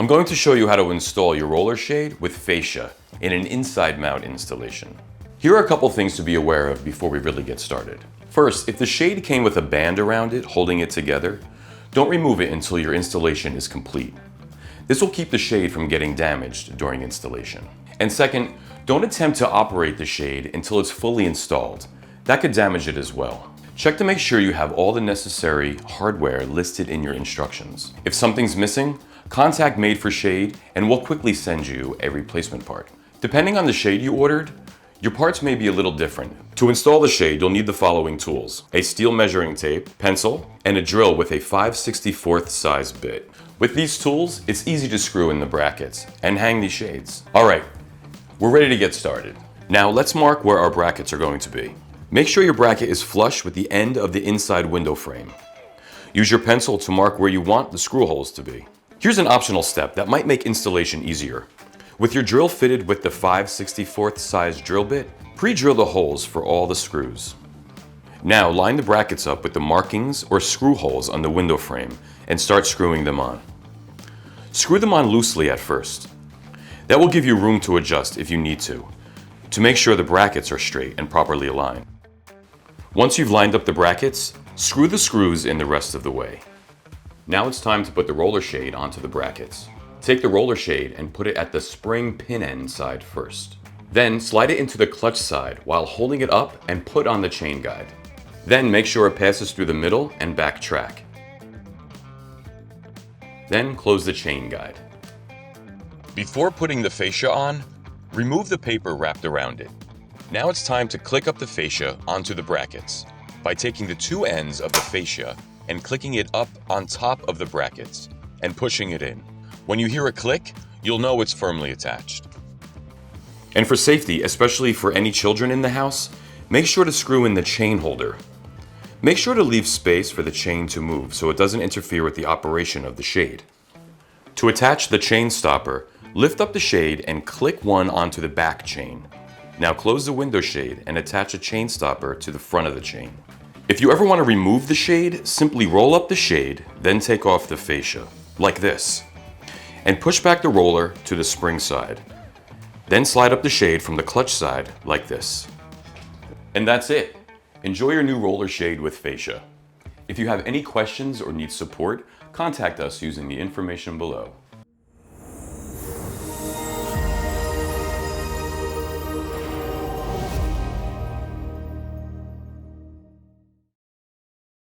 I'm going to show you how to install your roller shade with fascia in an inside mount installation. Here are a couple things to be aware of before we really get started. First, if the shade came with a band around it holding it together, don't remove it until your installation is complete. This will keep the shade from getting damaged during installation. And second, don't attempt to operate the shade until it's fully installed. That could damage it as well. Check to make sure you have all the necessary hardware listed in your instructions. If something's missing, contact Made for Shade and we'll quickly send you a replacement part. Depending on the shade you ordered, your parts may be a little different. To install the shade, you'll need the following tools: a steel measuring tape, pencil, and a drill with a 5/64 size bit. With these tools, it's easy to screw in the brackets and hang these shades. All right, we're ready to get started. Now let's mark where our brackets are going to be. Make sure your bracket is flush with the end of the inside window frame. Use your pencil to mark where you want the screw holes to be. Here's an optional step that might make installation easier. With your drill fitted with the 5/64 size drill bit, pre-drill the holes for all the screws. Now line the brackets up with the markings or screw holes on the window frame and start screwing them on. Screw them on loosely at first. That will give you room to adjust if you need to make sure the brackets are straight and properly aligned. Once you've lined up the brackets, screw the screws in the rest of the way. Now it's time to put the roller shade onto the brackets. Take the roller shade and put it at the spring pin end side first. Then slide it into the clutch side while holding it up and put on the chain guide. Then make sure it passes through the middle and back track. Then close the chain guide. Before putting the fascia on, remove the paper wrapped around it. Now it's time to click up the fascia onto the brackets by taking the two ends of the fascia and clicking it up on top of the brackets and pushing it in. When you hear a click, you'll know it's firmly attached. And for safety, especially for any children in the house, make sure to screw in the chain holder. Make sure to leave space for the chain to move so it doesn't interfere with the operation of the shade. To attach the chain stopper, lift up the shade and click one onto the back chain. Now close the window shade and attach a chain stopper to the front of the chain. If you ever want to remove the shade, simply roll up the shade, then take off the fascia, like this, and push back the roller to the spring side. Then slide up the shade from the clutch side, like this. And that's it. Enjoy your new roller shade with fascia. If you have any questions or need support, contact us using the information below.